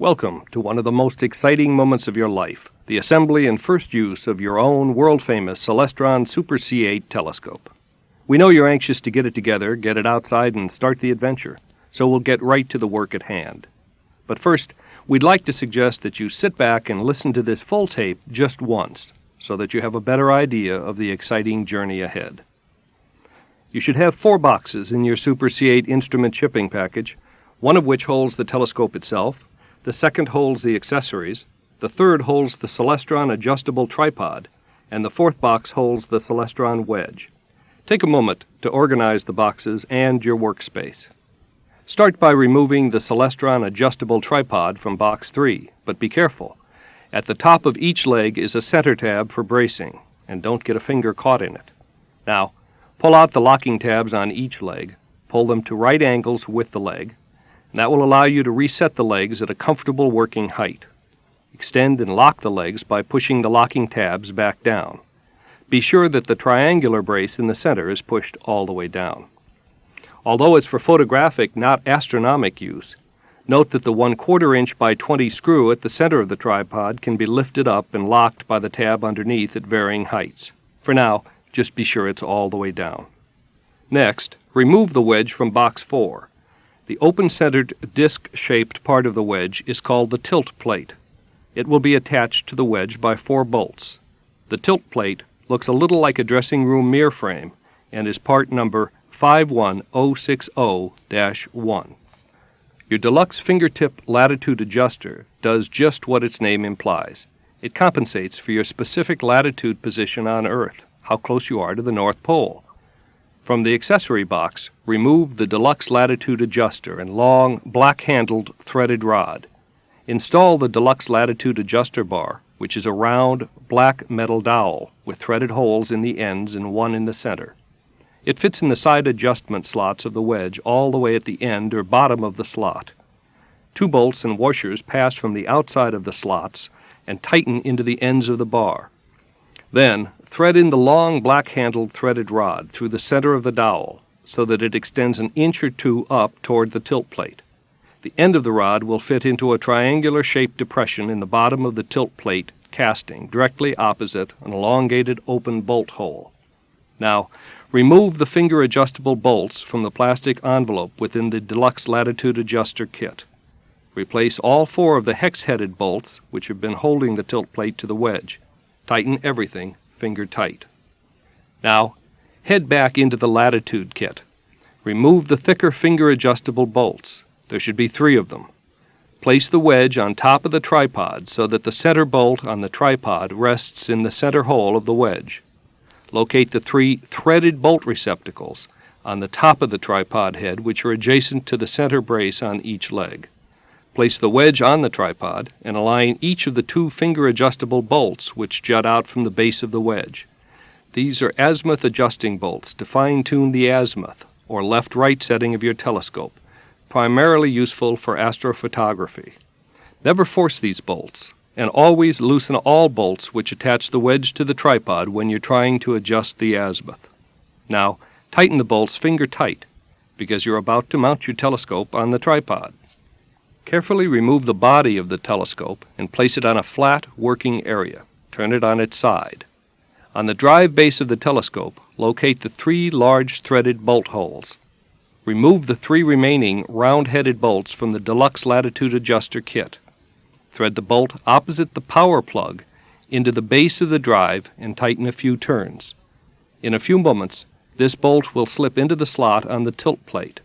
Welcome to one of the most exciting moments of your life, the assembly and first use of your own world-famous Celestron Super C8 telescope. We know you're anxious to get it together, get it outside, and start the adventure, so we'll get right to the work at hand. But first, we'd like to suggest that you sit back and listen to this full tape just once, so that you have a better idea of the exciting journey ahead. You should have 4 boxes in your Super C8 instrument shipping package, one of which holds the telescope itself, the second holds the accessories, the third holds the Celestron adjustable tripod, and the fourth box holds the Celestron wedge. Take a moment to organize the boxes and your workspace. Start by removing the Celestron adjustable tripod from box 3, but be careful. At the top of each leg is a center tab for bracing, and don't get a finger caught in it. Now, pull out the locking tabs on each leg, pull them to right angles with the leg, and that will allow you to reset the legs at a comfortable working height. Extend and lock the legs by pushing the locking tabs back down. Be sure that the triangular brace in the center is pushed all the way down. Although it's for photographic, not astronomic use, note that the 1/4 inch by 20 screw at the center of the tripod can be lifted up and locked by the tab underneath at varying heights. For now, just be sure it's all the way down. Next, remove the wedge from box 4. The open-centered disc-shaped part of the wedge is called the tilt plate. It will be attached to the wedge by 4 bolts. The tilt plate looks a little like a dressing room mirror frame and is part number 51060-1. Your deluxe fingertip latitude adjuster does just what its name implies. It compensates for your specific latitude position on Earth, how close you are to the North Pole. From the accessory box, remove the deluxe latitude adjuster and long, black-handled threaded rod. Install the deluxe latitude adjuster bar, which is a round, black metal dowel with threaded holes in the ends and one in the center. It fits in the side adjustment slots of the wedge all the way at the end or bottom of the slot. 2 bolts and washers pass from the outside of the slots and tighten into the ends of the bar. Then, thread in the long black-handled threaded rod through the center of the dowel so that it extends an inch or 2 up toward the tilt plate. The end of the rod will fit into a triangular-shaped depression in the bottom of the tilt plate casting, directly opposite an elongated open bolt hole. Now, remove the finger-adjustable bolts from the plastic envelope within the deluxe latitude adjuster kit. Replace all 4 of the hex-headed bolts which have been holding the tilt plate to the wedge. Tighten everything finger tight. Now, head back into the latitude kit. Remove the thicker finger-adjustable bolts. There should be 3 of them. Place the wedge on top of the tripod so that the center bolt on the tripod rests in the center hole of the wedge. Locate the 3 threaded bolt receptacles on the top of the tripod head, which are adjacent to the center brace on each leg. Place the wedge on the tripod and align each of the 2 finger-adjustable bolts which jut out from the base of the wedge. These are azimuth adjusting bolts to fine-tune the azimuth, or left-right setting of your telescope, primarily useful for astrophotography. Never force these bolts, and always loosen all bolts which attach the wedge to the tripod when you're trying to adjust the azimuth. Now, tighten the bolts finger tight, because you're about to mount your telescope on the tripod. Carefully remove the body of the telescope and place it on a flat working area. Turn it on its side. On the drive base of the telescope, locate the 3 large threaded bolt holes. Remove the 3 remaining round-headed bolts from the deluxe latitude adjuster kit. Thread the bolt opposite the power plug into the base of the drive and tighten a few turns. In a few moments, this bolt will slip into the slot on the tilt plate.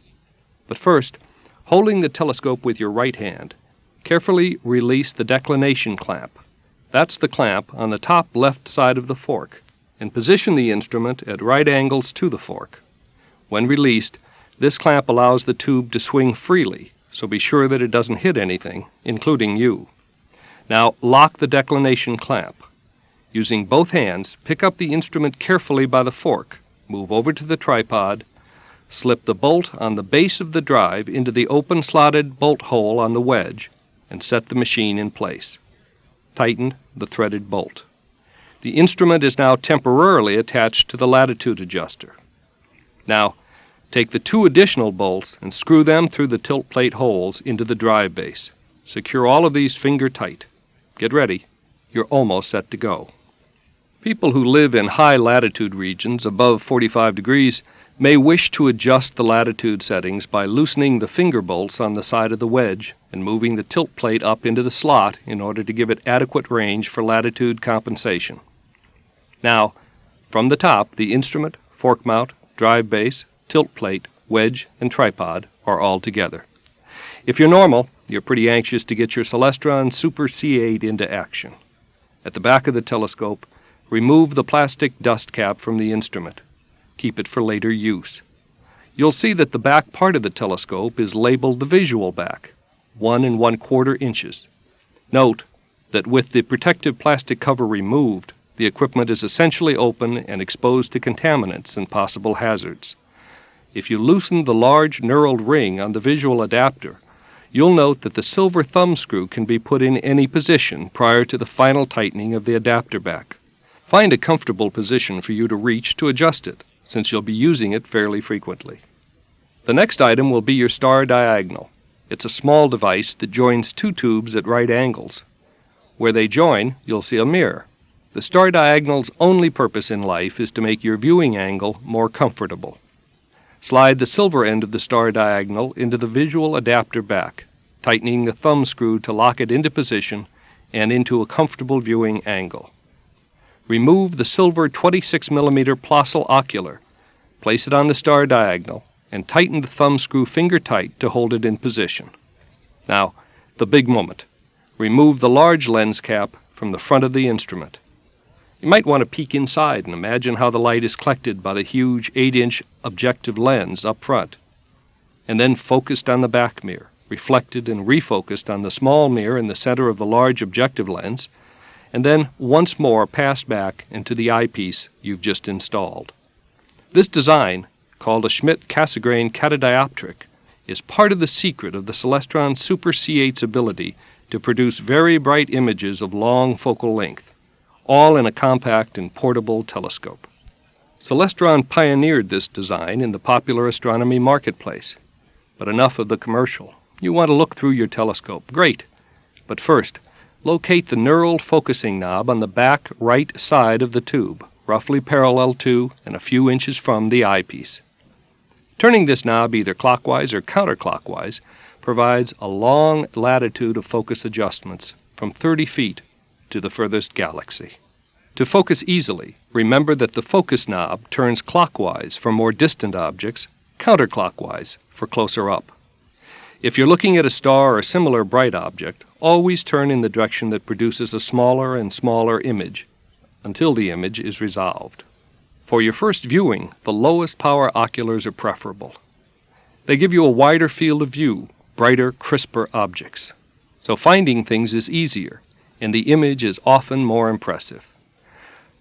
But first, holding the telescope with your right hand, carefully release the declination clamp. That's the clamp on the top left side of the fork, and position the instrument at right angles to the fork. When released, this clamp allows the tube to swing freely, so be sure that it doesn't hit anything, including you. Now lock the declination clamp. Using both hands, pick up the instrument carefully by the fork, move over to the tripod, slip the bolt on the base of the drive into the open slotted bolt hole on the wedge, and set the machine in place. Tighten the threaded bolt. The instrument is now temporarily attached to the latitude adjuster. Now, take the 2 additional bolts and screw them through the tilt plate holes into the drive base. Secure all of these finger tight. Get ready. You're almost set to go. People who live in high latitude regions above 45 degrees may wish to adjust the latitude settings by loosening the finger bolts on the side of the wedge and moving the tilt plate up into the slot in order to give it adequate range for latitude compensation. Now, from the top, the instrument, fork mount, drive base, tilt plate, wedge, and tripod are all together. If you're normal, you're pretty anxious to get your Celestron Super C8 into action. At the back of the telescope, remove the plastic dust cap from the instrument. Keep it for later use. You'll see that the back part of the telescope is labeled the visual back, 1 1/4 inches. Note that with the protective plastic cover removed, the equipment is essentially open and exposed to contaminants and possible hazards. If you loosen the large knurled ring on the visual adapter, you'll note that the silver thumb screw can be put in any position prior to the final tightening of the adapter back. Find a comfortable position for you to reach to adjust it, since you'll be using it fairly frequently. The next item will be your star diagonal. It's a small device that joins two tubes at right angles. Where they join, you'll see a mirror. The star diagonal's only purpose in life is to make your viewing angle more comfortable. Slide the silver end of the star diagonal into the visual adapter back, tightening the thumb screw to lock it into position and into a comfortable viewing angle. Remove the silver 26mm Plossl ocular, place it on the star diagonal, and tighten the thumb screw finger tight to hold it in position. Now, the big moment. Remove the large lens cap from the front of the instrument. You might want to peek inside and imagine how the light is collected by the huge 8-inch objective lens up front, and then focused on the back mirror, reflected and refocused on the small mirror in the center of the large objective lens, and then once more passed back into the eyepiece you've just installed. This design, called a Schmidt-Cassegrain catadioptric, is part of the secret of the Celestron Super C8's ability to produce very bright images of long focal length, all in a compact and portable telescope. Celestron pioneered this design in the popular astronomy marketplace. But enough of the commercial. You want to look through your telescope. Great. But first, locate the knurled focusing knob on the back right side of the tube, roughly parallel to and a few inches from the eyepiece. Turning this knob either clockwise or counterclockwise provides a long latitude of focus adjustments from 30 feet to the furthest galaxy. To focus easily, remember that the focus knob turns clockwise for more distant objects, counterclockwise for closer up. If you're looking at a star or similar bright object, always turn in the direction that produces a smaller and smaller image until the image is resolved. For your first viewing, the lowest power oculars are preferable. They give you a wider field of view, brighter, crisper objects. So finding things is easier, and the image is often more impressive.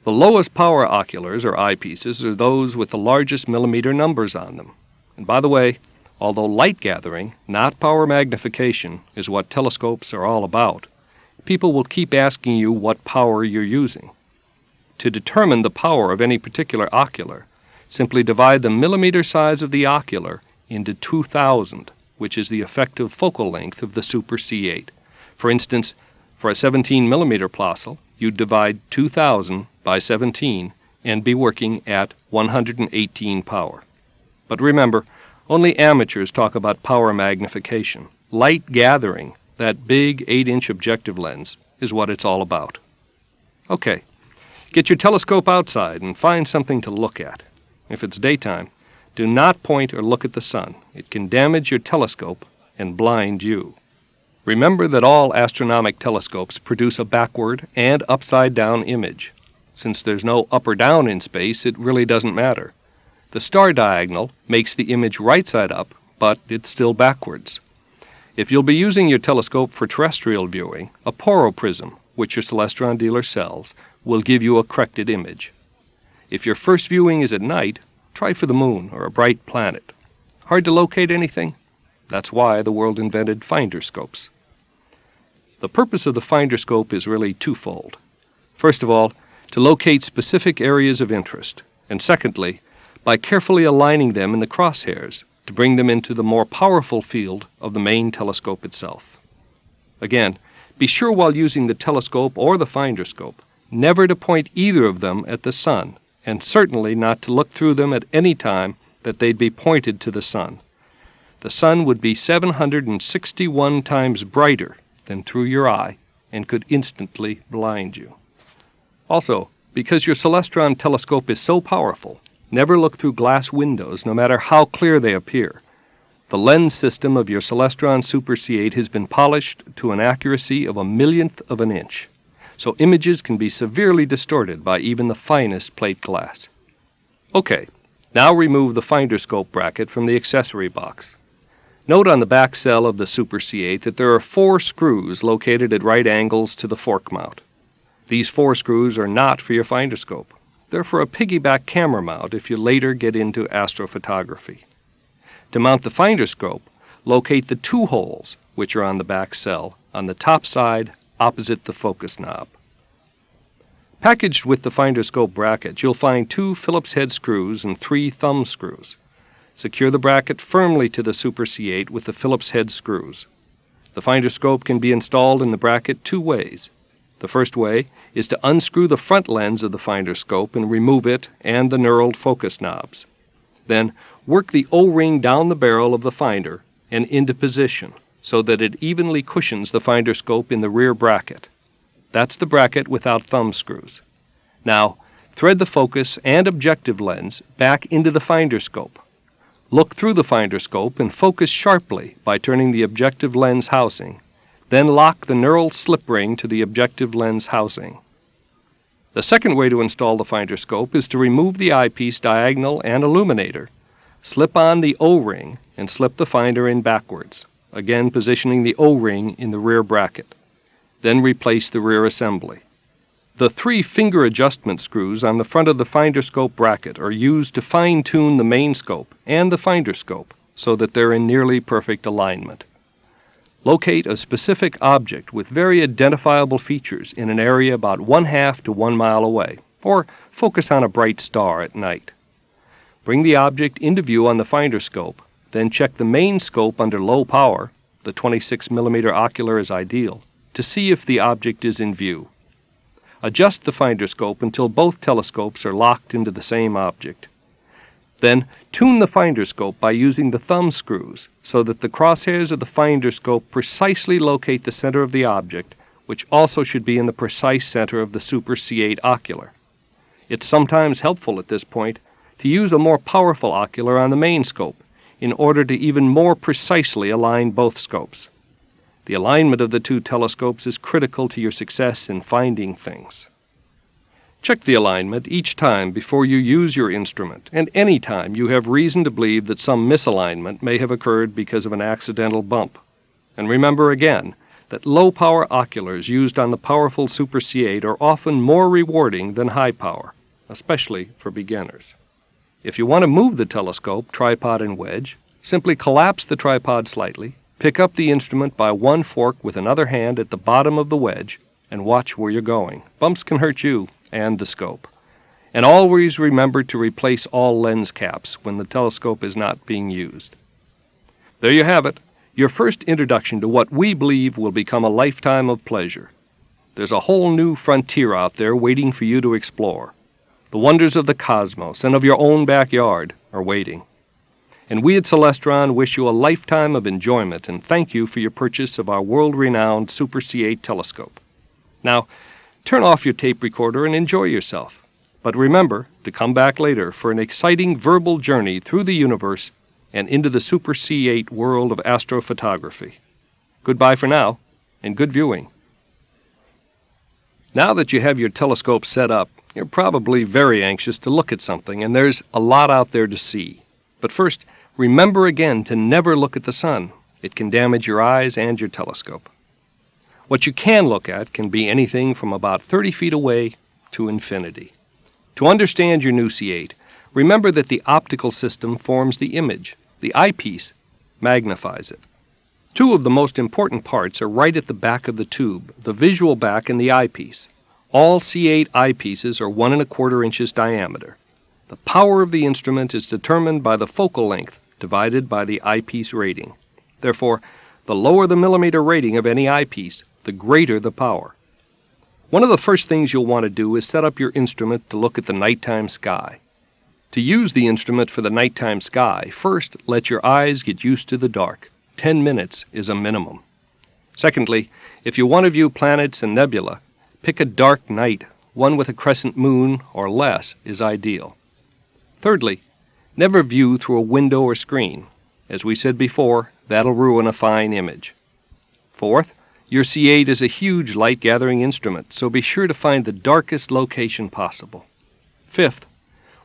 The lowest power oculars or eyepieces are those with the largest millimeter numbers on them. And by the way, although light gathering, not power magnification, is what telescopes are all about, people will keep asking you what power you're using. To determine the power of any particular ocular, simply divide the millimeter size of the ocular into 2,000, which is the effective focal length of the Super C8. For instance, for a 17 millimeter Plossl, you'd divide 2,000 by 17 and be working at 118 power. But remember, only amateurs talk about power magnification. Light gathering, that big 8-inch objective lens, is what it's all about. Okay, get your telescope outside and find something to look at. If it's daytime, do not point or look at the sun. It can damage your telescope and blind you. Remember that all astronomic telescopes produce a backward and upside-down image. Since there's no up or down in space, it really doesn't matter. The star diagonal makes the image right side up, but it's still backwards. If you'll be using your telescope for terrestrial viewing, a poroprism, which your Celestron dealer sells, will give you a corrected image. If your first viewing is at night, try for the moon or a bright planet. Hard to locate anything? That's why the world invented finder scopes. The purpose of the finder scope is really twofold. First of all, to locate specific areas of interest, and secondly, by carefully aligning them in the crosshairs to bring them into the more powerful field of the main telescope itself. Again, be sure while using the telescope or the finder scope never to point either of them at the sun, and certainly not to look through them at any time that they'd be pointed to the sun. The sun would be 761 times brighter than through your eye and could instantly blind you. Also, because your Celestron telescope is so powerful, never look through glass windows no matter how clear they appear. The lens system of your Celestron Super C8 has been polished to an accuracy of 1/1,000,000th of an inch, so images can be severely distorted by even the finest plate glass. Okay, now remove the finder scope bracket from the accessory box. Note on the back cell of the Super C8 that there are 4 screws located at right angles to the fork mount. These 4 screws are not for your finder scope. They're for a piggyback camera mount if you later get into astrophotography. To mount the finder scope, locate the 2 holes, which are on the back cell, on the top side opposite the focus knob. Packaged with the finder scope bracket, you'll find 2 Phillips head screws and 3 thumb screws. Secure the bracket firmly to the Super C8 with the Phillips head screws. The finder scope can be installed in the bracket 2 ways. The first way is to unscrew the front lens of the finder scope and remove it and the knurled focus knobs. Then work the O-ring down the barrel of the finder and into position so that it evenly cushions the finder scope in the rear bracket. That's the bracket without thumb screws. Now, thread the focus and objective lens back into the finder scope. Look through the finder scope and focus sharply by turning the objective lens housing. Then lock the knurled slip ring to the objective lens housing. The second way to install the finder scope is to remove the eyepiece diagonal and illuminator. Slip on the O-ring and slip the finder in backwards, again positioning the O-ring in the rear bracket. Then replace the rear assembly. The 3 finger adjustment screws on the front of the finder scope bracket are used to fine-tune the main scope and the finder scope so that they're in nearly perfect alignment. Locate a specific object with very identifiable features in an area about 1/2 to 1 mile away, or focus on a bright star at night. Bring the object into view on the finder scope, then check the main scope under low power, the 26mm ocular is ideal, to see if the object is in view. Adjust the finder scope until both telescopes are locked into the same object. Then tune the finder scope by using the thumb screws so that the crosshairs of the finder scope precisely locate the center of the object, which also should be in the precise center of the Super C8 ocular. It's sometimes helpful at this point to use a more powerful ocular on the main scope in order to even more precisely align both scopes. The alignment of the 2 telescopes is critical to your success in finding things. Check the alignment each time before you use your instrument, and any time you have reason to believe that some misalignment may have occurred because of an accidental bump. And remember again that low-power oculars used on the powerful Super C8 are often more rewarding than high-power, especially for beginners. If you want to move the telescope, tripod, and wedge, simply collapse the tripod slightly, pick up the instrument by one fork with another hand at the bottom of the wedge, and watch where you're going. Bumps can hurt you and the scope. And always remember to replace all lens caps when the telescope is not being used. There you have it, your first introduction to what we believe will become a lifetime of pleasure. There's a whole new frontier out there waiting for you to explore. The wonders of the cosmos and of your own backyard are waiting. And we at Celestron wish you a lifetime of enjoyment and thank you for your purchase of our world-renowned Super C8 telescope. Now, turn off your tape recorder and enjoy yourself. But remember to come back later for an exciting verbal journey through the universe and into the Super C8 world of astrophotography. Goodbye for now, and good viewing. Now that you have your telescope set up, you're probably very anxious to look at something, and there's a lot out there to see. But first, remember again to never look at the sun. It can damage your eyes and your telescope. What you can look at can be anything from about 30 feet away to infinity. To understand your new C8, remember that the optical system forms the image. The eyepiece magnifies it. 2 of the most important parts are right at the back of the tube, the visual back and the eyepiece. All C8 eyepieces are 1 1/4 inches diameter. The power of the instrument is determined by the focal length divided by the eyepiece rating. Therefore, The lower the millimeter rating of any eyepiece, the greater the power. One of the first things you'll want to do is set up your instrument to look at the nighttime sky. To use the instrument for the nighttime sky, first let your eyes get used to the dark. 10 minutes is a minimum. Secondly, if you want to view planets and nebula, pick a dark night. One with a crescent moon or less is ideal. Thirdly, never view through a window or screen. As we said before, that'll ruin a fine image. Fourth, your C8 is a huge light-gathering instrument, so be sure to find the darkest location possible. Fifth,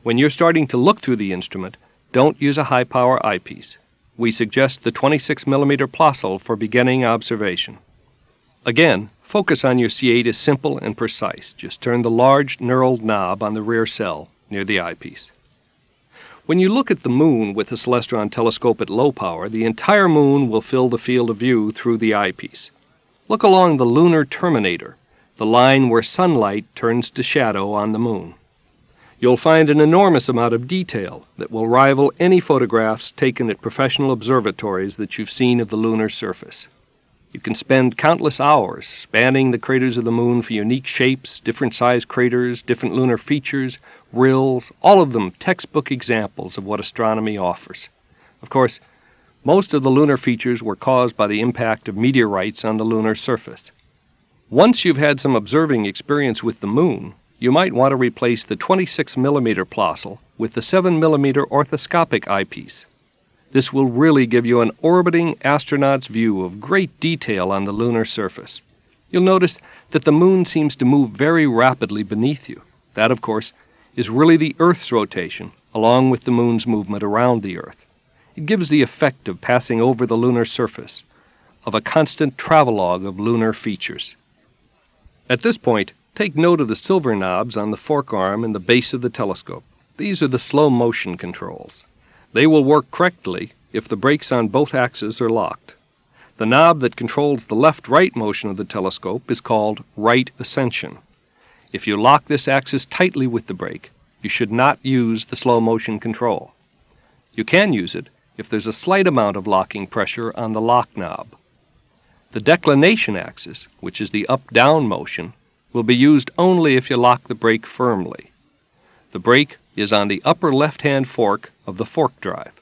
when you're starting to look through the instrument, don't use a high-power eyepiece. We suggest the 26mm Plossl for beginning observation. Again, focus on your C8 is simple and precise. Just turn the large knurled knob on the rear cell near the eyepiece. When you look at the moon with the Celestron telescope at low power, the entire moon will fill the field of view through the eyepiece. Look along the lunar terminator, the line where sunlight turns to shadow on the moon. You'll find an enormous amount of detail that will rival any photographs taken at professional observatories that you've seen of the lunar surface. You can spend countless hours spanning the craters of the moon for unique shapes, different sized craters, different lunar features, rills, all of them textbook examples of what astronomy offers. Of course, most of the lunar features were caused by the impact of meteorites on the lunar surface. Once you've had some observing experience with the moon, you might want to replace the 26mm Plossl with the 7mm orthoscopic eyepiece. This will really give you an orbiting astronaut's view of great detail on the lunar surface. You'll notice that the moon seems to move very rapidly beneath you. That, of course, is really the Earth's rotation, along with the moon's movement around the Earth. It gives the effect of passing over the lunar surface, of a constant travelogue of lunar features. At this point, take note of the silver knobs on the fork arm and the base of the telescope. These are the slow motion controls. They will work correctly if the brakes on both axes are locked. The knob that controls the left-right motion of the telescope is called right ascension. If you lock this axis tightly with the brake, you should not use the slow motion control. You can use it if there's a slight amount of locking pressure on the lock knob. The declination axis, which is the up-down motion, will be used only if you lock the brake firmly. The brake is on the upper left-hand fork of the fork drive.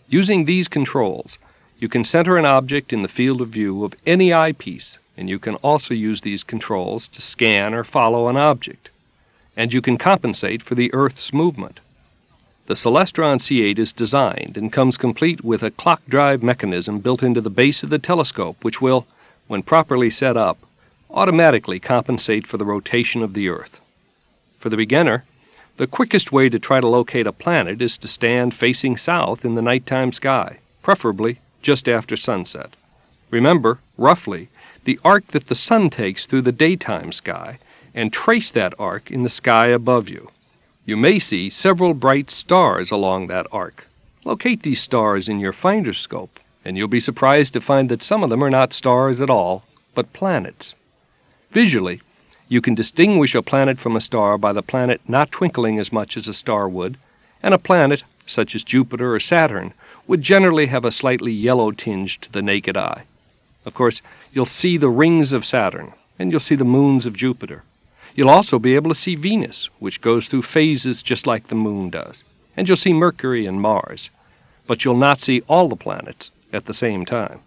Using these controls, you can center an object in the field of view of any eyepiece, and you can also use these controls to scan or follow an object. And you can compensate for the Earth's movement. The Celestron C8 is designed and comes complete with a clock drive mechanism built into the base of the telescope, which will, when properly set up, automatically compensate for the rotation of the Earth. For the beginner, the quickest way to try to locate a planet is to stand facing south in the nighttime sky, preferably just after sunset. Remember, roughly, the arc that the sun takes through the daytime sky, and trace that arc in the sky above you. You may see several bright stars along that arc. Locate these stars in your finder scope, and you'll be surprised to find that some of them are not stars at all, but planets. Visually, you can distinguish a planet from a star by the planet not twinkling as much as a star would, and a planet, such as Jupiter or Saturn, would generally have a slightly yellow tinge to the naked eye. Of course, you'll see the rings of Saturn, and you'll see the moons of Jupiter. You'll also be able to see Venus, which goes through phases just like the moon does, and you'll see Mercury and Mars, but you'll not see all the planets at the same time.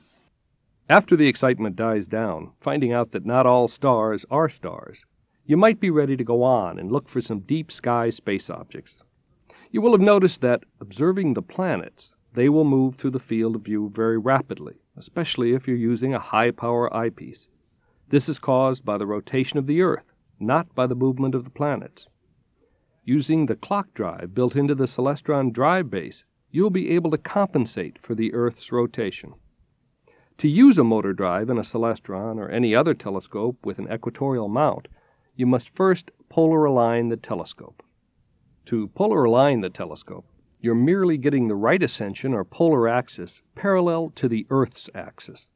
After the excitement dies down, finding out that not all stars are stars, you might be ready to go on and look for some deep sky space objects. You will have noticed that, observing the planets, they will move through the field of view very rapidly, especially if you're using a high-power eyepiece. This is caused by the rotation of the Earth, not by the movement of the planets. Using the clock drive built into the Celestron drive base, you'll be able to compensate for the Earth's rotation. To use a motor drive in a Celestron or any other telescope with an equatorial mount, you must first polar align the telescope. To polar align the telescope, you're merely getting the right ascension or polar axis parallel to the Earth's axis.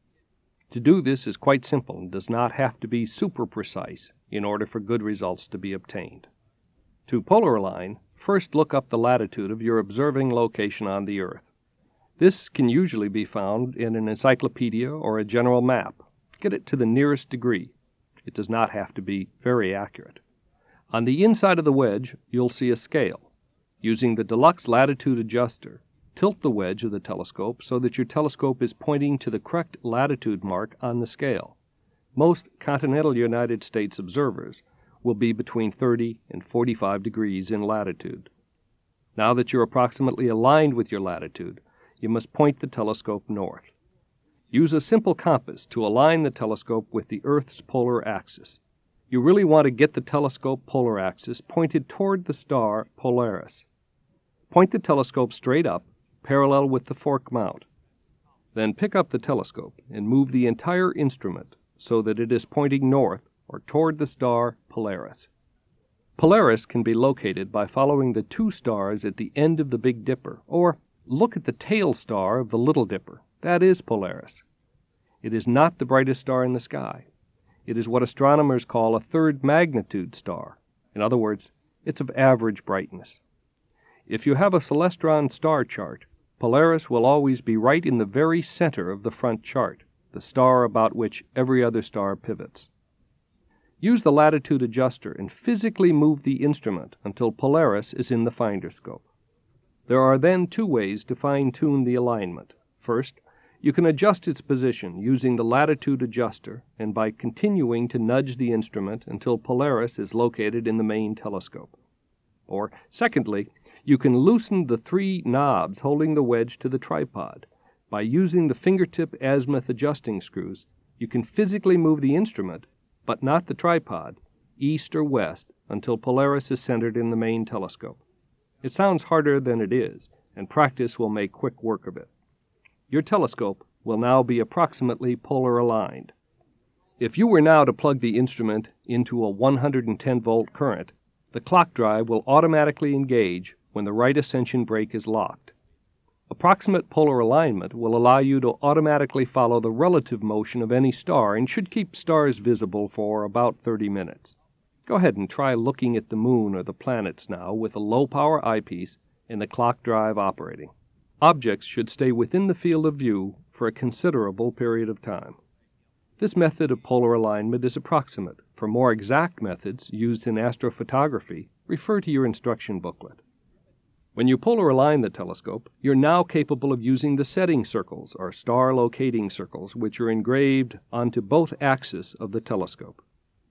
To do this is quite simple and does not have to be super precise in order for good results to be obtained. To polar align, first look up the latitude of your observing location on the Earth. This can usually be found in an encyclopedia or a general map. Get it to the nearest degree. It does not have to be very accurate. On the inside of the wedge, you'll see a scale. Using the deluxe latitude adjuster, tilt the wedge of the telescope so that your telescope is pointing to the correct latitude mark on the scale. Most continental United States observers will be between 30 and 45 degrees in latitude. Now that you're approximately aligned with your latitude, you must point the telescope north. Use a simple compass to align the telescope with the Earth's polar axis. You really want to get the telescope polar axis pointed toward the star Polaris. Point the telescope straight up, parallel with the fork mount. Then pick up the telescope and move the entire instrument so that it is pointing north or toward the star Polaris. Polaris can be located by following the two stars at the end of the Big Dipper, or look at the tail star of the Little Dipper. That is Polaris. It is not the brightest star in the sky. It is what astronomers call a third magnitude star. In other words, it's of average brightness. If you have a Celestron star chart, Polaris will always be right in the very center of the front chart, the star about which every other star pivots. Use the latitude adjuster and physically move the instrument until Polaris is in the finder scope. There are then two ways to fine-tune the alignment. First, you can adjust its position using the latitude adjuster and by continuing to nudge the instrument until Polaris is located in the main telescope. Or, secondly, you can loosen the three knobs holding the wedge to the tripod. By using the fingertip azimuth adjusting screws, you can physically move the instrument, but not the tripod, east or west until Polaris is centered in the main telescope. It sounds harder than it is, and practice will make quick work of it. Your telescope will now be approximately polar aligned. If you were now to plug the instrument into a 110-volt current, the clock drive will automatically engage when the right ascension brake is locked. Approximate polar alignment will allow you to automatically follow the relative motion of any star and should keep stars visible for about 30 minutes. Go ahead and try looking at the moon or the planets now with a low-power eyepiece and the clock drive operating. Objects should stay within the field of view for a considerable period of time. This method of polar alignment is approximate. For more exact methods used in astrophotography, refer to your instruction booklet. When you polar align the telescope, you're now capable of using the setting circles, or star locating circles, which are engraved onto both axes of the telescope.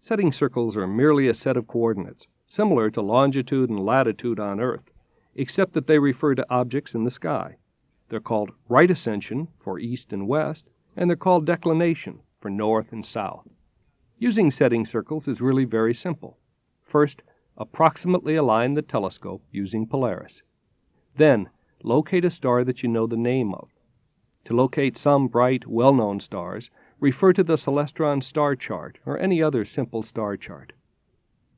Setting circles are merely a set of coordinates, similar to longitude and latitude on Earth, except that they refer to objects in the sky. They're called right ascension for east and west, and they're called declination for north and south. Using setting circles is really very simple. First, approximately align the telescope using Polaris. Then, locate a star that you know the name of. To locate some bright, well-known stars, refer to the Celestron star chart or any other simple star chart.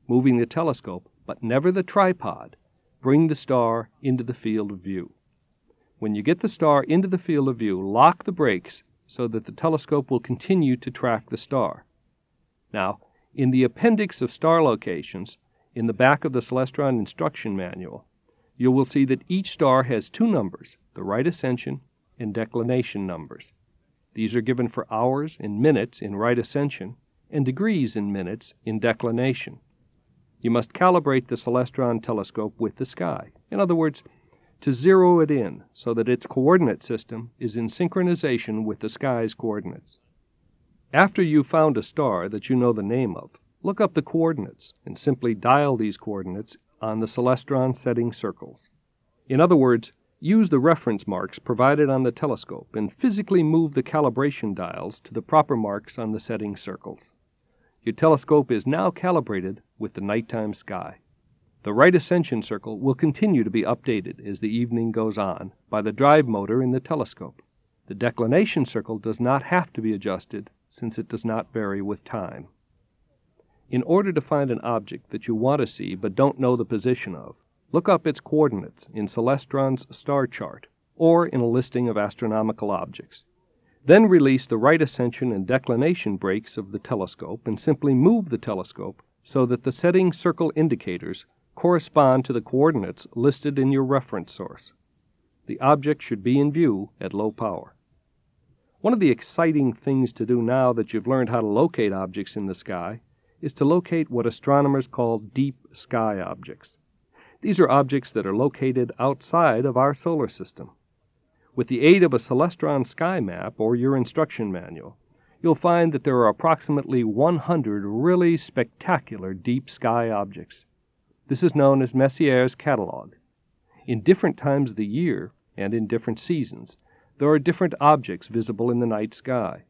Moving the telescope, but never the tripod, bring the star into the field of view. When you get the star into the field of view, lock the brakes so that the telescope will continue to track the star. Now, in the appendix of star locations, in the back of the Celestron instruction manual, you will see that each star has two numbers, the right ascension and declination numbers. These are given for hours and minutes in right ascension and degrees in minutes in declination. You must calibrate the Celestron telescope with the sky. In other words, to zero it in so that its coordinate system is in synchronization with the sky's coordinates. After you've found a star that you know the name of, look up the coordinates and simply dial these coordinates on the Celestron setting circles. In other words, use the reference marks provided on the telescope and physically move the calibration dials to the proper marks on the setting circles. Your telescope is now calibrated with the nighttime sky. The right ascension circle will continue to be updated as the evening goes on by the drive motor in the telescope. The declination circle does not have to be adjusted since it does not vary with time. In order to find an object that you want to see but don't know the position of, look up its coordinates in Celestron's star chart or in a listing of astronomical objects. Then release the right ascension and declination brakes of the telescope and simply move the telescope so that the setting circle indicators correspond to the coordinates listed in your reference source. the object should be in view at low power. One of the exciting things to do now that you've learned how to locate objects in the sky is to locate what astronomers call deep sky objects. These are objects that are located outside of our solar system. With the aid of a Celestron sky map or your instruction manual, you'll find that there are approximately 100 really spectacular deep sky objects. This is known as Messier's catalog. In different times of the year and in different seasons, there are different objects visible in the night sky.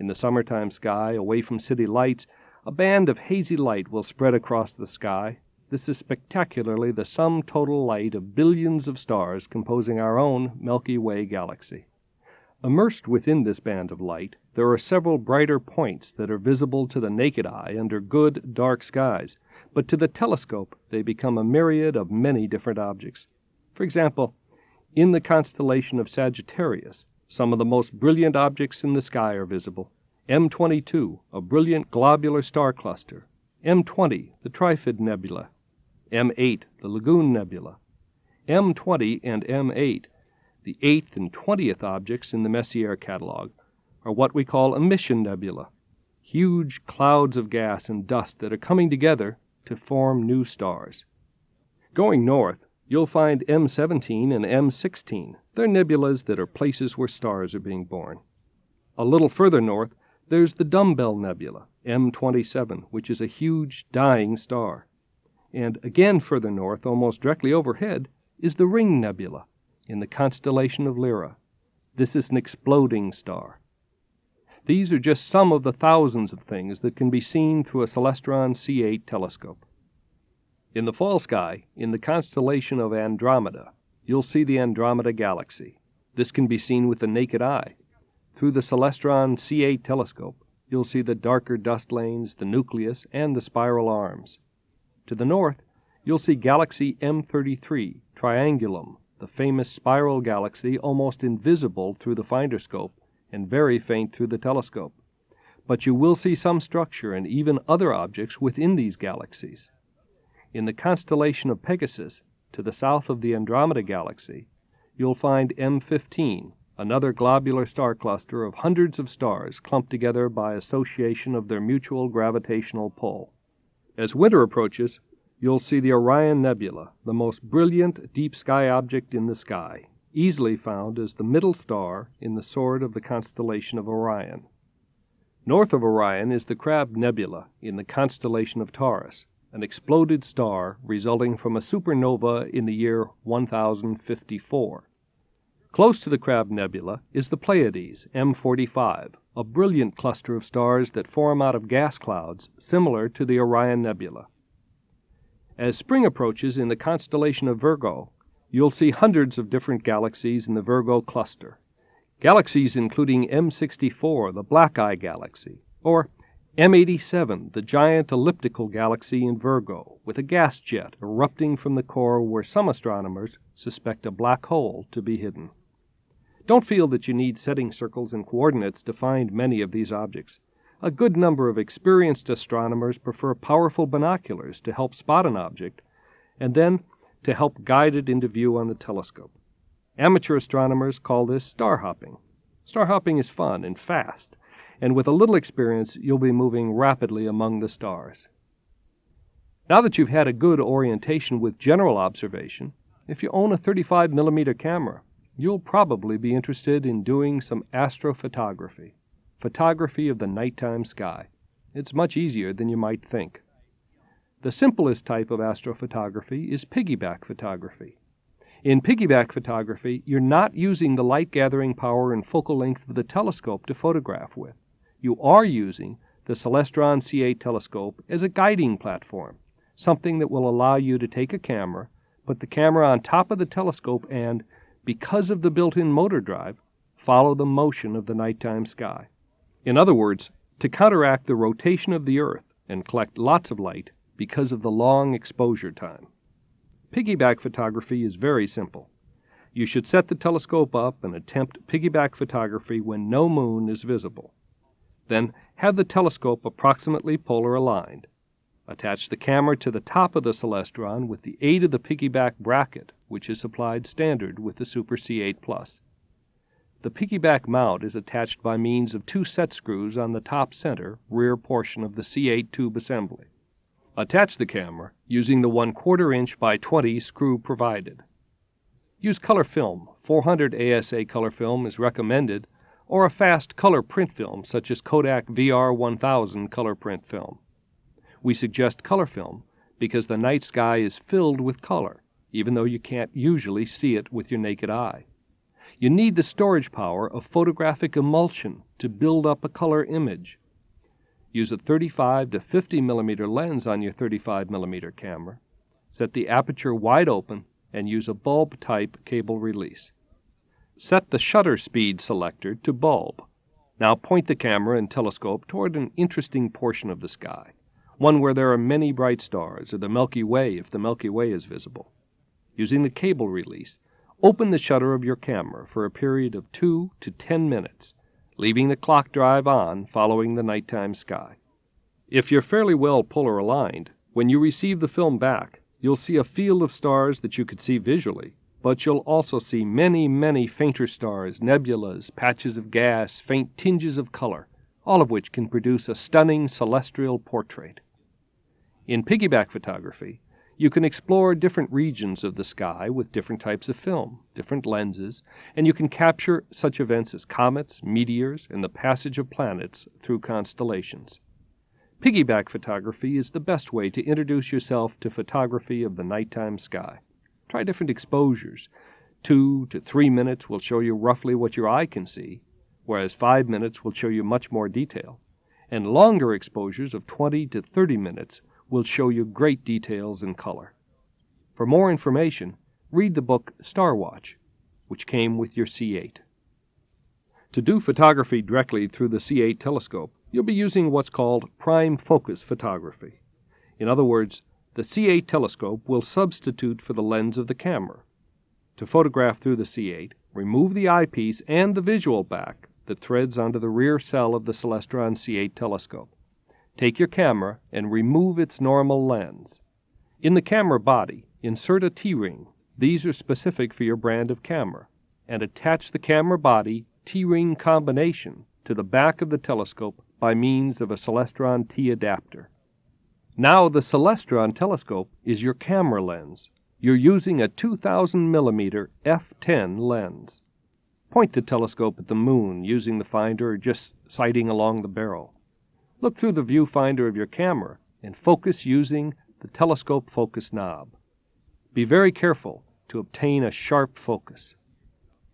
In the summertime sky, away from city lights, a band of hazy light will spread across the sky. This is spectacularly the sum total light of billions of stars composing our own Milky Way galaxy. Immersed within this band of light, there are several brighter points that are visible to the naked eye under good, dark skies, but to the telescope they become a myriad of many different objects. For example, in the constellation of Sagittarius, some of the most brilliant objects in the sky are visible. M22, a brilliant globular star cluster. M20, the Trifid Nebula. M8, the Lagoon Nebula. M20 and M8, the 8th and 20th objects in the Messier catalog, are what we call emission nebula, huge clouds of gas and dust that are coming together to form new stars. Going north, you'll find M17 and M16. They're nebulas that are places where stars are being born. A little further north, there's the Dumbbell Nebula, M27, which is a huge dying star. And again further north, almost directly overhead, is the Ring Nebula in the constellation of Lyra. This is an exploding star. These are just some of the thousands of things that can be seen through a Celestron C8 telescope. In the fall sky, in the constellation of Andromeda, you'll see the Andromeda Galaxy. This can be seen with the naked eye. Through the Celestron C8 telescope, you'll see the darker dust lanes, the nucleus, and the spiral arms. To the north, you'll see galaxy M33, Triangulum, the famous spiral galaxy almost invisible through the finder scope and very faint through the telescope. But you will see some structure and even other objects within these galaxies. In the constellation of Pegasus, to the south of the Andromeda Galaxy, you'll find M15, another globular star cluster of hundreds of stars clumped together by association of their mutual gravitational pull. As winter approaches, you'll see the Orion Nebula, the most brilliant deep sky object in the sky, easily found as the middle star in the sword of the constellation of Orion. North of Orion is the Crab Nebula in the constellation of Taurus, an exploded star resulting from a supernova in the year 1054. Close to the Crab Nebula is the Pleiades, M45, a brilliant cluster of stars that form out of gas clouds similar to the Orion Nebula. As spring approaches in the constellation of Virgo, you'll see hundreds of different galaxies in the Virgo cluster. Galaxies including M64, the Black Eye Galaxy, or M87, the giant elliptical galaxy in Virgo, with a gas jet erupting from the core where some astronomers suspect a black hole to be hidden. Don't feel that you need setting circles and coordinates to find many of these objects. A good number of experienced astronomers prefer powerful binoculars to help spot an object, and then to help guide it into view on the telescope. Amateur astronomers call this star hopping. Star hopping is fun and fast, and with a little experience, you'll be moving rapidly among the stars. Now that you've had a good orientation with general observation, if you own a 35mm camera, you'll probably be interested in doing some astrophotography, photography of the nighttime sky. It's much easier than you might think. The simplest type of astrophotography is piggyback photography. In piggyback photography, you're not using the light-gathering power and focal length of the telescope to photograph with. You are using the Celestron C8 telescope as a guiding platform, something that will allow you to take a camera, put the camera on top of the telescope, and, because of the built-in motor drive, follow the motion of the nighttime sky. In other words, to counteract the rotation of the Earth and collect lots of light because of the long exposure time. Piggyback photography is very simple. You should set the telescope up and attempt piggyback photography when no moon is visible. Then have the telescope approximately polar aligned. Attach the camera to the top of the Celestron with the aid of the piggyback bracket which is supplied standard with the Super C8 Plus. The piggyback mount is attached by means of 2 set screws on the top center rear portion of the C8 tube assembly. Attach the camera using the 1/4 inch by 20 screw provided. Use color film. 400 ASA color film is recommended, or a fast color print film such as Kodak VR1000 color print film. We suggest color film because the night sky is filled with color, even though you can't usually see it with your naked eye. You need the storage power of photographic emulsion to build up a color image. Use a 35 to 50 millimeter lens on your 35 millimeter camera. Set the aperture wide open and use a bulb type cable release. Set the shutter speed selector to bulb. Now point the camera and telescope toward an interesting portion of the sky, one where there are many bright stars, or the Milky Way if the Milky Way is visible. Using the cable release, open the shutter of your camera for a period of 2 to 10 minutes, leaving the clock drive on following the nighttime sky. If you're fairly well polar aligned, when you receive the film back, you'll see a field of stars that you could see visually, but you'll also see many, many fainter stars, nebulas, patches of gas, faint tinges of color, all of which can produce a stunning celestial portrait. In piggyback photography, you can explore different regions of the sky with different types of film, different lenses, and you can capture such events as comets, meteors, and the passage of planets through constellations. Piggyback photography is the best way to introduce yourself to photography of the nighttime sky. Try different exposures. 2 to 3 minutes will show you roughly what your eye can see, whereas 5 minutes will show you much more detail, and longer exposures of 20 to 30 minutes will show you great details in color. For more information, read the book Star Watch, which came with your C8. To do photography directly through the C8 telescope, you'll be using what's called prime focus photography. In other words, the C8 telescope will substitute for the lens of the camera. To photograph through the C8, remove the eyepiece and the visual back that threads onto the rear cell of the Celestron C8 telescope. Take your camera and remove its normal lens. In the camera body, insert a T-ring. These are specific for your brand of camera, and attach the camera body T-ring combination to the back of the telescope by means of a Celestron T adapter. Now the Celestron telescope is your camera lens. You're using a 2000 millimeter f10 lens. Point the telescope at the moon using the finder or just sighting along the barrel. Look through the viewfinder of your camera and focus using the telescope focus knob. Be very careful to obtain a sharp focus.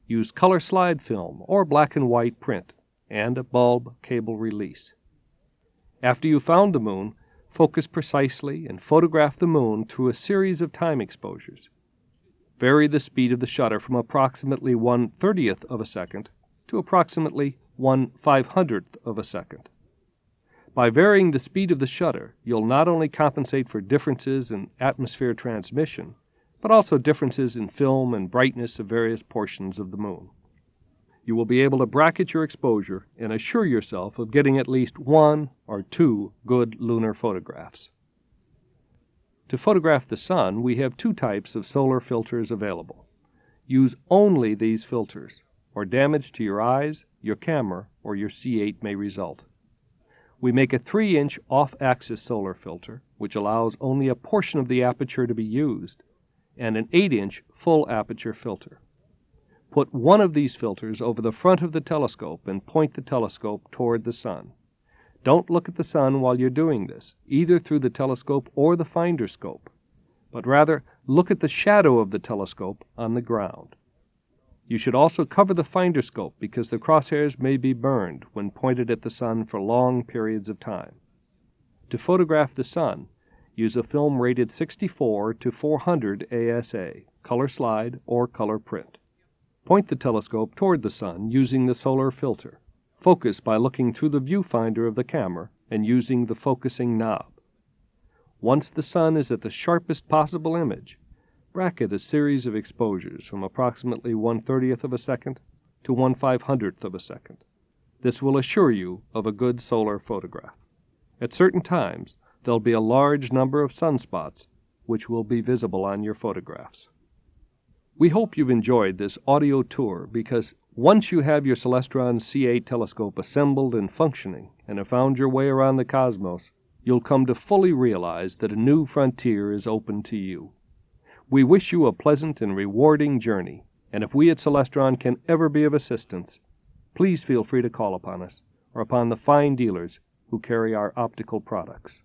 Use color slide film or black and white print and a bulb cable release. After you've found the moon, focus precisely and photograph the moon through a series of time exposures. Vary the speed of the shutter from approximately 1/30th of a second to approximately 1/500th of a second. By varying the speed of the shutter, you'll not only compensate for differences in atmosphere transmission, but also differences in film and brightness of various portions of the moon. You will be able to bracket your exposure and assure yourself of getting at least 1 or 2 good lunar photographs. To photograph the sun, we have 2 types of solar filters available. Use only these filters, or damage to your eyes, your camera, or your C8 may result. We make a 3-inch off-axis solar filter, which allows only a portion of the aperture to be used, and an 8-inch full aperture filter. Put one of these filters over the front of the telescope and point the telescope toward the sun. Don't look at the sun while you're doing this, either through the telescope or the finder scope, but rather look at the shadow of the telescope on the ground. You should also cover the finder scope because the crosshairs may be burned when pointed at the sun for long periods of time. To photograph the sun, use a film rated 64 to 400 ASA, color slide or color print. Point the telescope toward the sun using the solar filter. Focus by looking through the viewfinder of the camera and using the focusing knob. Once the sun is at the sharpest possible image, bracket a series of exposures from approximately 1/30th of a second to 1/500th of a second. This will assure you of a good solar photograph. At certain times, there'll be a large number of sunspots which will be visible on your photographs. We hope you've enjoyed this audio tour because once you have your Celestron C8 telescope assembled and functioning and have found your way around the cosmos, you'll come to fully realize that a new frontier is open to you. We wish you a pleasant and rewarding journey, and if we at Celestron can ever be of assistance, please feel free to call upon us or upon the fine dealers who carry our optical products.